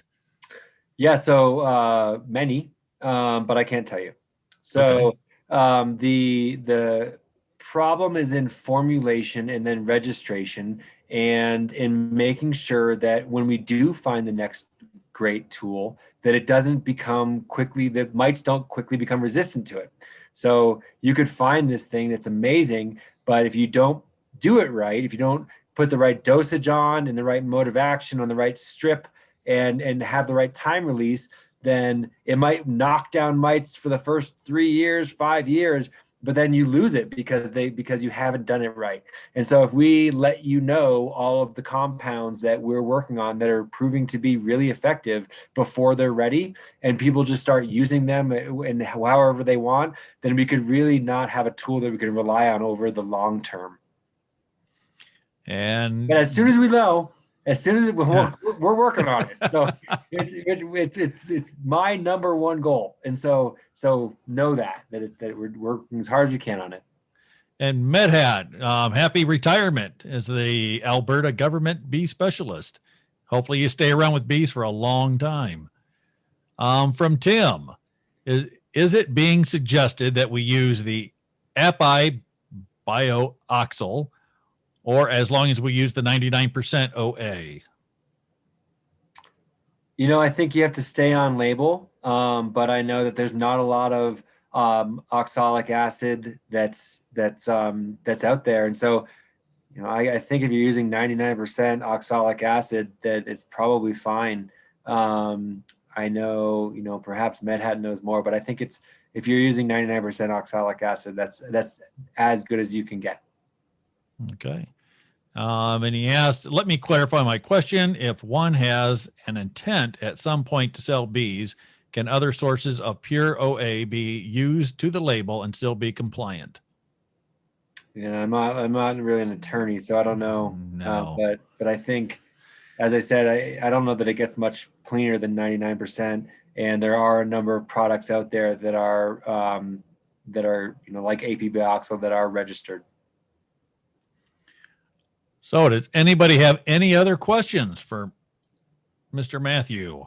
Speaker 2: Yeah, so many, but I can't tell you. So the problem is in formulation and then registration, and in making sure that when we do find the next great tool, that it doesn't become quickly, that mites don't quickly become resistant to it. So you could find this thing that's amazing, but if you don't do it right, if you don't put the right dosage on and the right mode of action on the right strip and have the right time release, then it might knock down mites for the first 3 years, 5 years, but then you lose it because you haven't done it right. And so if we let you know all of the compounds that we're working on that are proving to be really effective before they're ready, and people just start using them and however they want, then we could really not have a tool that we can rely on over the long term.
Speaker 1: And
Speaker 2: But as soon as we know, as soon as we're working on it, so it's my number one goal, and so know that we're working as hard as we can on it.
Speaker 1: And Medhat, happy retirement as the Alberta government bee specialist. Hopefully you stay around with bees for a long time. From Tim, is it being suggested that we use the Api Bioxyl, or as long as we use the 99% OA?
Speaker 2: I think you have to stay on label, but I know that there's not a lot of oxalic acid that's out there, and so I think if you're using 99% oxalic acid, that it's probably fine. I know perhaps Medhat knows more, but I think if you're using 99% oxalic acid, that's as good as you can get.
Speaker 1: Okay. And he asked, let me clarify my question. If one has an intent at some point to sell bees, can other sources of pure OA be used to the label and still be compliant?
Speaker 2: Yeah, I'm not really an attorney, so I don't know.
Speaker 1: No.
Speaker 2: But I think, as I said, I don't know that it gets much cleaner than 99%. And there are a number of products out there that are like AP Bioxyl that are registered.
Speaker 1: So does anybody have any other questions for Mr. Matthew?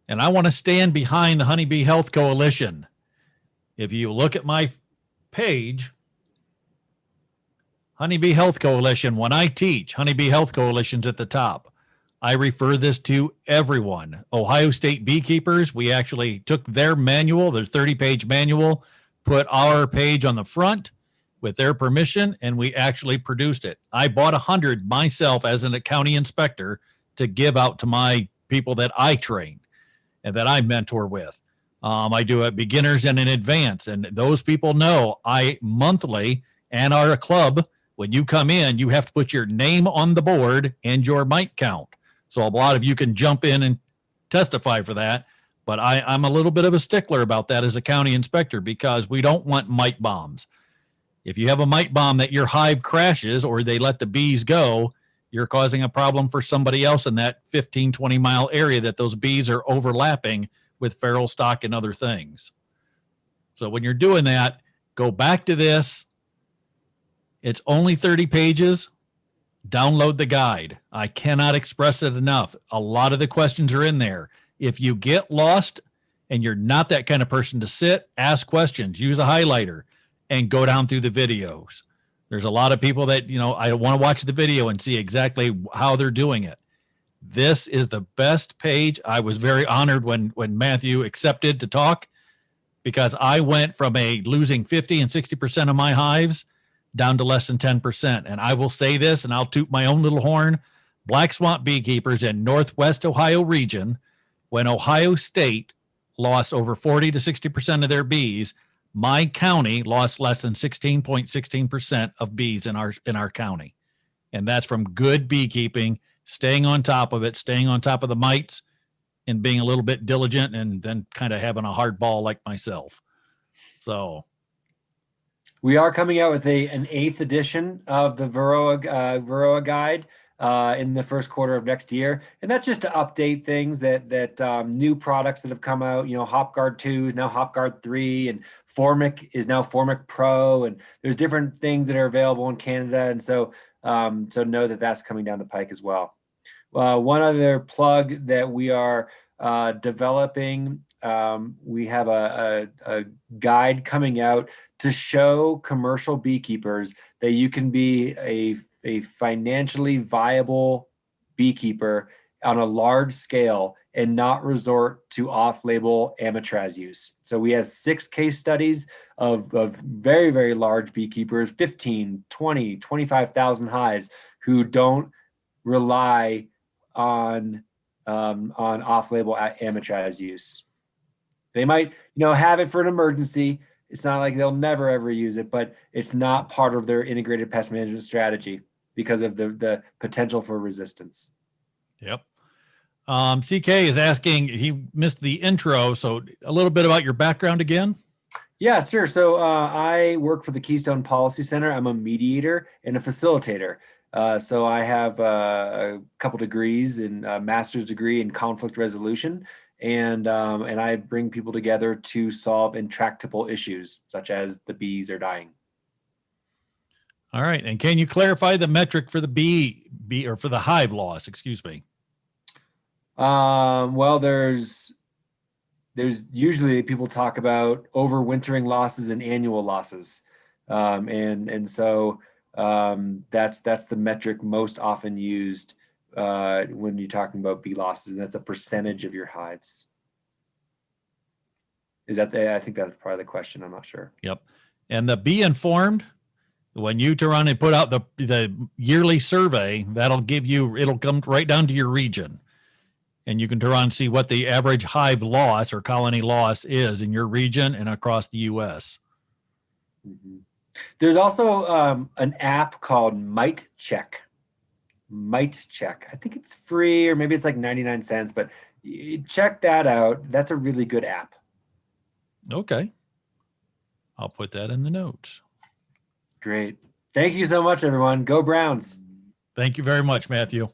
Speaker 1: And I want to stand behind the Honeybee Health Coalition. If you look at my page, Honeybee Health Coalition, when I teach, Honeybee Health Coalition's at the top. I refer this to everyone. Ohio State Beekeepers, we actually took their manual, their 30-page manual, put our page on the front with their permission, and we actually produced it. I bought 100 myself as a county inspector to give out to my people that I train and that I mentor with. I do it beginners and in advance, and those people know I monthly, and our club, when you come in, you have to put your name on the board and your mite count. So a lot of you can jump in and testify for that, but I'm a little bit of a stickler about that as a county inspector because we don't want mite bombs. If you have a mite bomb that your hive crashes or they let the bees go, you're causing a problem for somebody else in that 15, 20-mile area that those bees are overlapping with feral stock and other things. So when you're doing that, go back to this. It's only 30 pages. Download the guide. I cannot express it enough. A lot of the questions are in there. If you get lost and you're not that kind of person to sit, ask questions, use a highlighter, and go down through the videos. There's a lot of people that, I want to watch the video and see exactly how they're doing it. This is the best page. I was very honored when Matthew accepted to talk because I went from losing 50 and 60% of my hives down to less than 10%. And I will say this, and I'll toot my own little horn. Black Swamp Beekeepers in Northwest Ohio region, when Ohio State lost over 40 to 60% of their bees, my county lost less than 16.16% of bees in our county. And that's from good beekeeping, staying on top of it, staying on top of the mites, and being a little bit diligent, and then kind of having a hard ball like myself. So
Speaker 2: we are coming out with an 8th edition of the Varroa guide in the first quarter of next year, and that's just to update things that new products that have come out. HopGuard 2 is now HopGuard 3, and Formic is now Formic Pro, and there's different things that are available in Canada, and so know that that's coming down the pike as well. one other plug that we are developing. We have a guide coming out to show commercial beekeepers that you can be a financially viable beekeeper on a large scale and not resort to off-label amatraz use. So we have 6 case studies of very, very large beekeepers, 15, 20, 25,000 hives, who don't rely on off-label amatraz use. They might, have it for an emergency. It's not like they'll never ever use it, but it's not part of their integrated pest management strategy because of the potential for resistance.
Speaker 1: Yep. CK is asking, he missed the intro, so a little bit about your background again.
Speaker 2: Yeah, sure. So I work for the Keystone Policy Center. I'm a mediator and a facilitator. So I have a couple degrees and a master's degree in conflict resolution, and I bring people together to solve intractable issues, such as the bees are dying.
Speaker 1: All right. And can you clarify the metric for the bee or for the hive loss? Excuse me.
Speaker 2: Well, there's usually people talk about overwintering losses and annual losses. So that's the metric most often used when you're talking about bee losses, and that's a percentage of your hives. I think that's probably the question. I'm not sure.
Speaker 1: Yep. And the Be Informed, when you turn around and put out the yearly survey, it'll come right down to your region. And you can turn around and see what the average hive loss or colony loss is in your region and across the U.S.
Speaker 2: Mm-hmm. There's also an app called Mite Check. Mite Check. I think it's free, or maybe it's like 99 cents, but check that out. That's a really good app.
Speaker 1: Okay. I'll put that in the notes.
Speaker 2: Great. Thank you so much, everyone. Go Browns.
Speaker 1: Thank you very much, Matthew.